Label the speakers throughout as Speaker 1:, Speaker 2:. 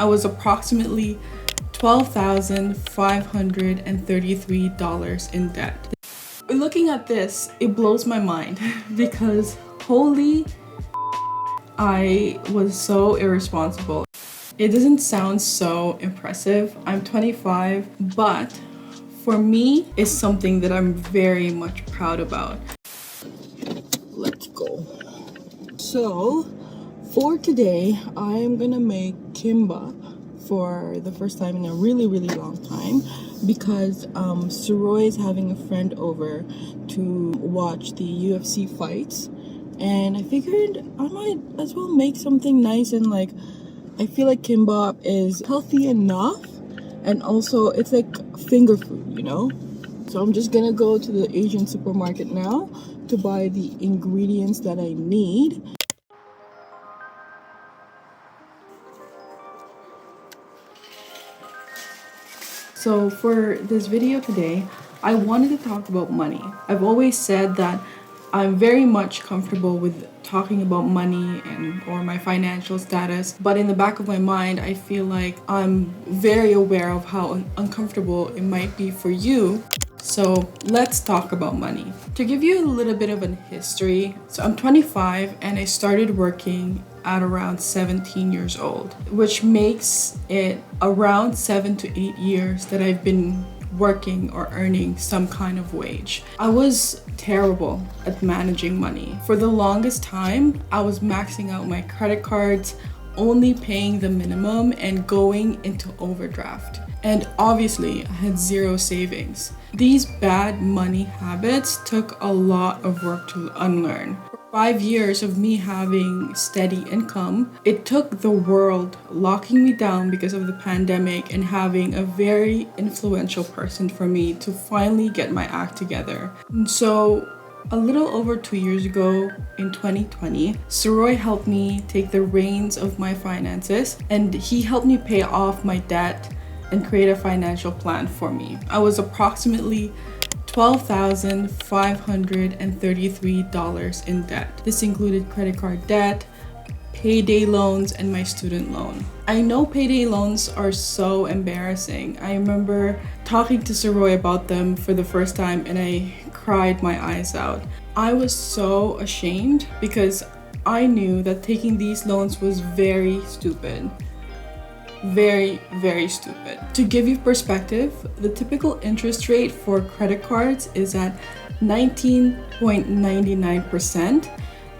Speaker 1: I was approximately $12,533 in debt. Looking at this, it blows my mind because holy, I was so irresponsible. It doesn't sound so impressive. I'm 25, but for me, it's something that I'm very much proud about. Let's go. So, for today, I am gonna make kimbap for the first time in a really long time because Suroy is having a friend over to watch the UFC fights, and I figured I might as well make something nice, and like I feel like kimbap is healthy enough and also it's like finger food, you know? So I'm just gonna go to the Asian supermarket now to buy the ingredients that I need. So for this video today, I wanted to talk about money. I've always said that I'm very much comfortable with talking about money or my financial status, but in the back of my mind, I feel like I'm very aware of how uncomfortable it might be for you. So let's talk about money. To give you a little bit of a history, so I'm 25 and I started working at around 17 years old, which makes it around 7 to 8 years that I've been working or earning some kind of wage. I was terrible at managing money. For the longest time, I was maxing out my credit cards, only paying the minimum and going into overdraft. And obviously, I had zero savings. These bad money habits took a lot of work to unlearn. 5 years of me having steady income, it took the world locking me down because of the pandemic and having a very influential person for me to finally get my act together. And so a little over 2 years ago in 2020, Suroy helped me take the reins of my finances and he helped me pay off my debt and create a financial plan for me. I was approximately $12,533 in debt. This included credit card debt, payday loans, and my student loan. I know payday loans are so embarrassing. I remember talking to Suroy about them for the first time and I cried my eyes out. I was so ashamed because I knew that taking these loans was very stupid. Very stupid. To give you perspective, the typical interest rate for credit cards is at 19.99%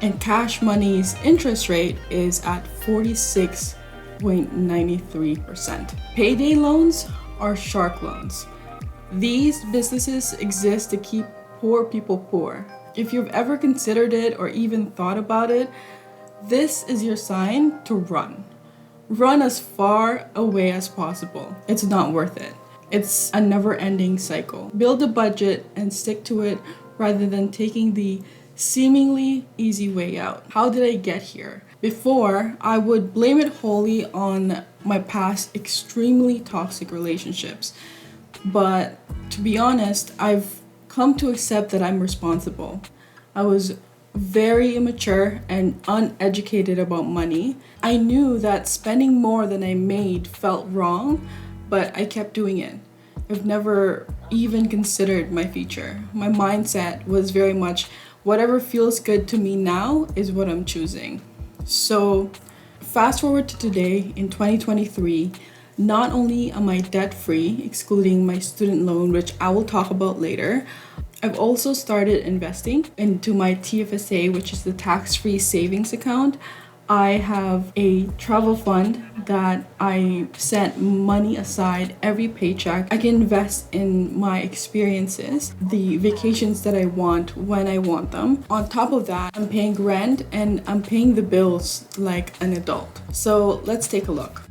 Speaker 1: and Cash Money's interest rate is at 46.93%. Payday loans are shark loans. These businesses exist to keep poor people poor. If you've ever considered it or even thought about it, this is your sign to run. Run as far away as possible. It's not worth it. It's a never-ending cycle. Build a budget and stick to it rather than taking the seemingly easy way out. How did I get here? Before, I would blame it wholly on my past extremely toxic relationships. But to be honest, I've come to accept that I'm responsible. I was very immature and uneducated about money. I knew that spending more than I made felt wrong, but I kept doing it. I've never even considered my future. My mindset was very much whatever feels good to me now is what I'm choosing. So fast forward to today in 2023, not only am I debt-free, excluding my student loan, which I will talk about later, I've also started investing into my TFSA, which is the tax-free savings account. I have a travel fund that I set money aside every paycheck. I can invest in my experiences, the vacations that I want when I want them. On top of that, I'm paying rent and I'm paying the bills like an adult. So let's take a look.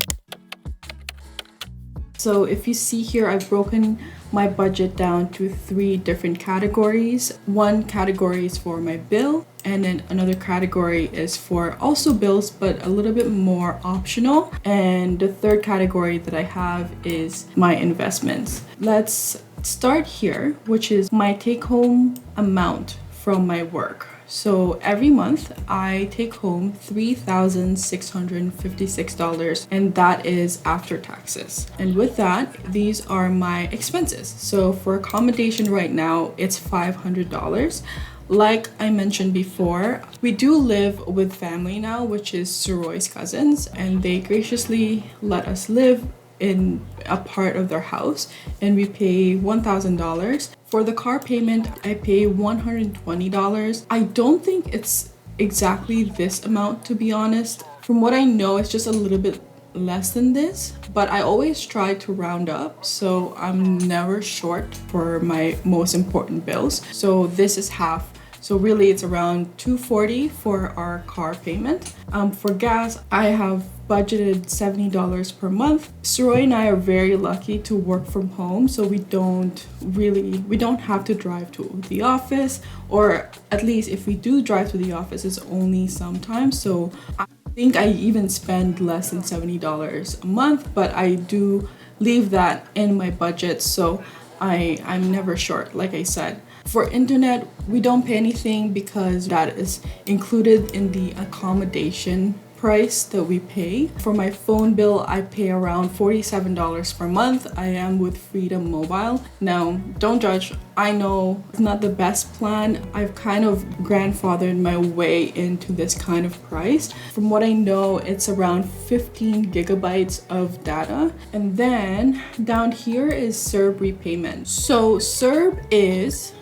Speaker 1: So if you see here, I've broken my budget down to 3 different categories. One category is for my bill, and then another category is for also bills, but a little bit more optional. And the third category that I have is my investments. Let's start here, which is my take-home amount from my work. So every month I take home $3,656, and that is after taxes. And with that, these are my expenses. So for accommodation right now, it's $500. Like I mentioned before, we do live with family now, which is Suroy's cousins, and they graciously let us live in a part of their house, and we pay $1,000. For the car payment, I pay $120. I don't think it's exactly this amount, to be honest. From what I know, it's just a little bit less than this, but I always try to round up, so I'm never short for my most important bills. So this is half. So really it's around $240 for our car payment. For gas, I have budgeted $70 per month. Suroy and I are very lucky to work from home, so we don't have to drive to the office, or at least if we do drive to the office, it's only sometimes. So I think I even spend less than $70 a month, but I do leave that in my budget, so I'm never short, like I said. For internet, we don't pay anything because that is included in the accommodation price that we pay. For my phone bill, I pay around $47 per month. I am with Freedom Mobile. Now, don't judge. I know it's not the best plan. I've kind of grandfathered my way into this kind of price. From what I know, it's around 15 gigabytes of data. And then down here is CERB repayment. So CERB is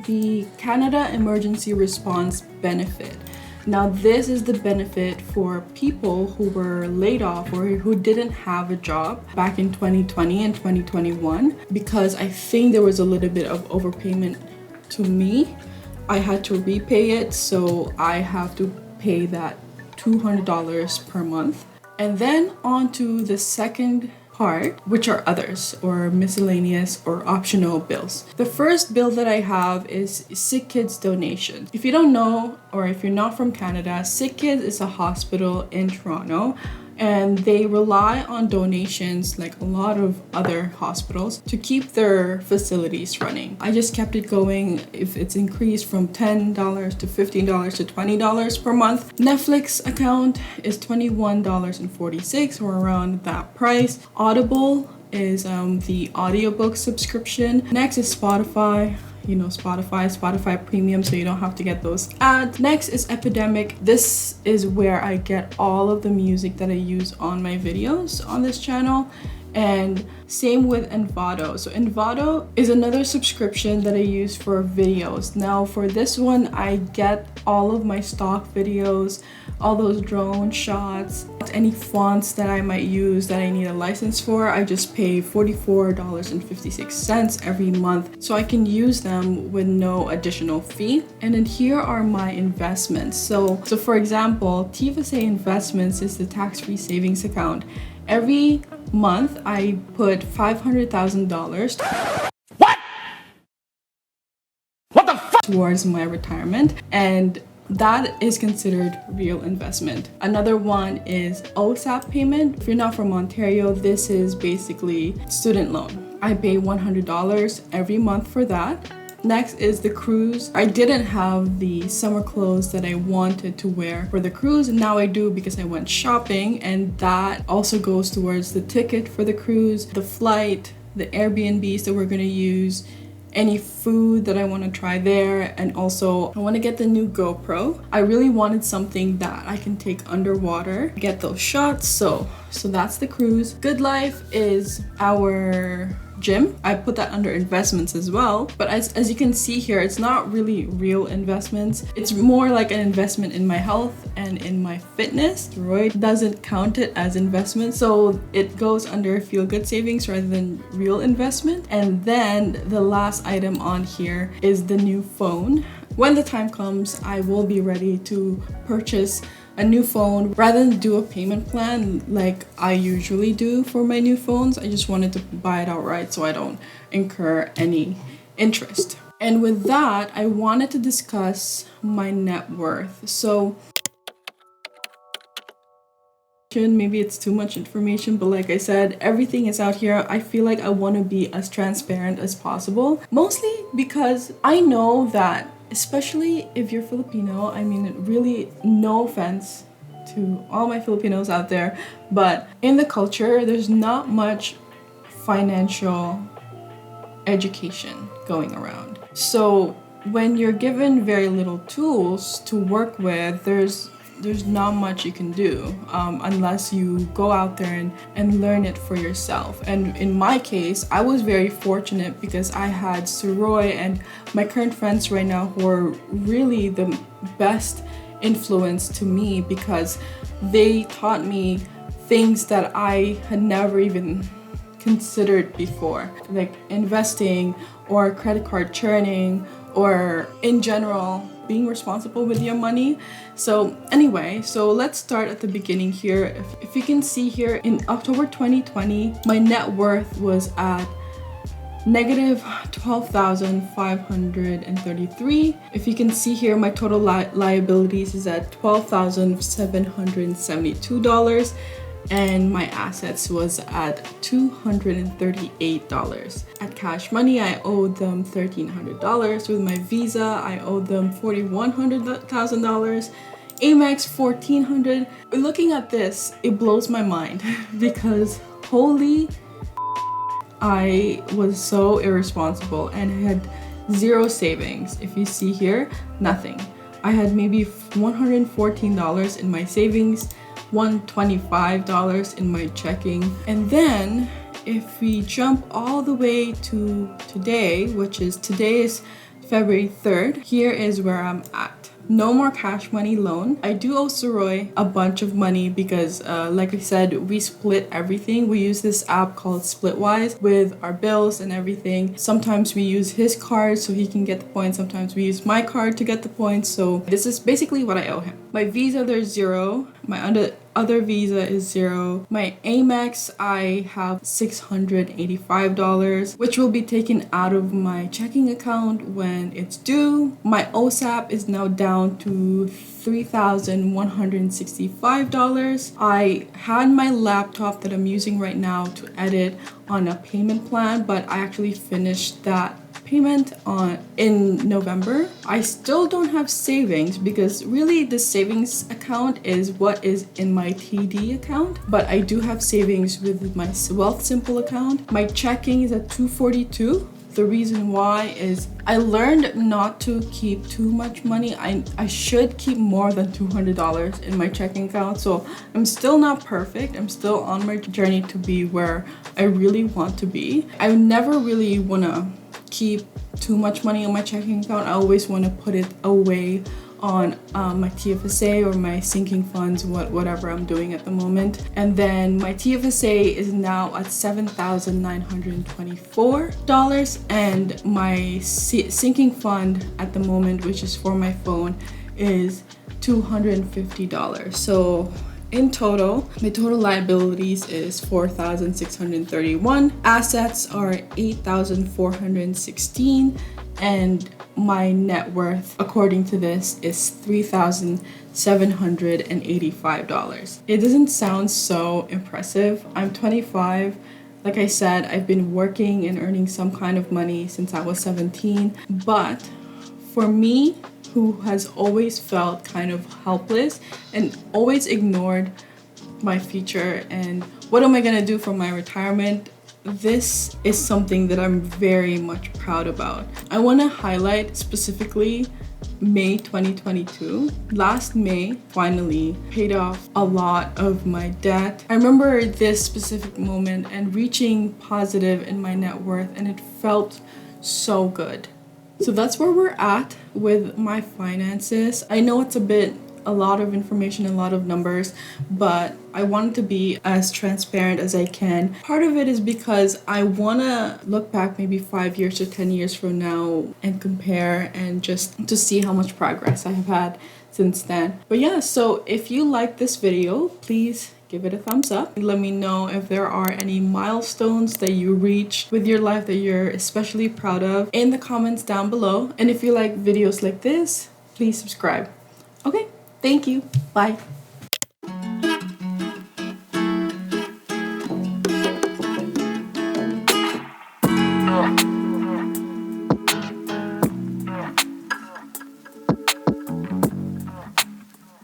Speaker 1: the Canada Emergency Response Benefit. Now this is the benefit for people who were laid off or who didn't have a job back in 2020 and 2021, because I think there was a little bit of overpayment to me. I had to repay it, so I have to pay that $200 per month. And then on to the second part, which are others or miscellaneous or optional bills. The first bill that I have is Sick Kids donation. If you don't know, or if you're not from Canada, Sick Kids is a hospital in Toronto, and they rely on donations like a lot of other hospitals to keep their facilities running. I just kept it going. If it's increased from $10 to $15 to $20 per month. Netflix account is $21.46 or around that price. Audible is the audiobook subscription. Next is Spotify. You know, Spotify Premium, so you don't have to get those ads. Next is Epidemic. This is where I get all of the music that I use on my videos on this channel. And same with Envato. So Envato is another subscription that I use for videos. Now for this one, I get all of my stock videos, all those drone shots, any fonts that I might use that I need a license for. I just pay $44.56 every month, so I can use them with no additional fee. And then here are my investments. So for example, TFSA Investments is the tax-free savings account. Every month I put $500,000 towards my retirement, and that is considered real investment. Another one is OSAP payment. If you're not from Ontario, this is basically student loan. I pay $100 every month for that. Next is the cruise. I didn't have the summer clothes that I wanted to wear for the cruise, and now I do because I went shopping, and that also goes towards the ticket for the cruise, the flight, the Airbnbs that we're gonna use, any food that I want to try there, and also I want to get the new GoPro. I really wanted something that I can take underwater, get those shots, so that's the cruise. Good Life is our gym. I put that under investments as well, but as you can see here, it's not really real investments. It's more like an investment in my health and in my fitness. Roy doesn't count it as investment, so it goes under feel good savings rather than real investment. And then the last item on here is the new phone. When the time comes, I will be ready to purchase a new phone rather than do a payment plan like I usually do for my new phones. I just wanted to buy it outright so I don't incur any interest. And with that, I wanted to discuss my net worth. So maybe it's too much information, but like I said, everything is out here. I feel like I want to be as transparent as possible, mostly because I know that especially if you're Filipino. I mean, really, no offense to all my Filipinos out there, but in the culture, there's not much financial education going around. So when you're given very little tools to work with, there's not much you can do unless you go out there and learn it for yourself. And in my case, I was very fortunate because I had Suroy and my current friends right now who are really the best influence to me, because they taught me things that I had never even considered before, like investing or credit card churning, or in general being responsible with your money. So anyway, so let's start at the beginning here. If you can see here, in October 2020, my net worth was at negative 12,533. If you can see here, my total liabilities is at $12,772, and my assets was at $238. At Cash Money, I owed them $1,300. With my Visa, I owed them $4,100,000. Amex $1,400. Looking at this, it blows my mind because holy, I was so irresponsible and had zero savings. If you see here, nothing. I had maybe $114 in my savings, $125 in my checking. And then if we jump all the way to today, today is February 3rd, here is where I'm at. No more Cash Money loan. I do owe Suroy a bunch of money because like I said, we split everything. We use this app called Splitwise with our bills and everything. Sometimes we use his card so he can get the points. Sometimes we use my card to get the points. So this is basically what I owe him. My Visa, there's zero. My other Visa is zero. My Amex, I have $685, which will be taken out of my checking account when it's due. My OSAP is now down to $3,165. I had my laptop that I'm using right now to edit on a payment plan, but I actually finished that payment in November. I still don't have savings because really the savings account is what is in my TD account, but I do have savings with my Wealth Simple account. My checking is at $242. The reason why is I learned not to keep too much money. I should keep more than $200 in my checking account. So I'm still not perfect. I'm still on my journey to be where I really want to be. I never really want to keep too much money on my checking account. I always want to put it away on my TFSA or my sinking funds, whatever I'm doing at the moment. And then my TFSA is now at $7,924, and my sinking fund at the moment, which is for my phone, is $250. So in total, my total liabilities is $4,631. Assets are $8,416, and my net worth, according to this, is $3,785. It doesn't sound so impressive. I'm 25. Like I said, I've been working and earning some kind of money since I was 17. But for me, who has always felt kind of helpless and always ignored my future and what am I gonna do for my retirement, this is something that I'm very much proud about. I want to highlight specifically May 2022. Last May, finally paid off a lot of my debt. I remember this specific moment and reaching positive in my net worth, and it felt so good. So that's where we're at with my finances. I know it's a lot of information, a lot of numbers, but I wanted to be as transparent as I can. Part of it is because I want to look back maybe 5 years or 10 years from now and compare and just to see how much progress I have had since then. But yeah, so if you like this video, please give it a thumbs up. Let me know if there are any milestones that you reach with your life that you're especially proud of in the comments down below. And if you like videos like this, please subscribe. Okay, thank you. Bye.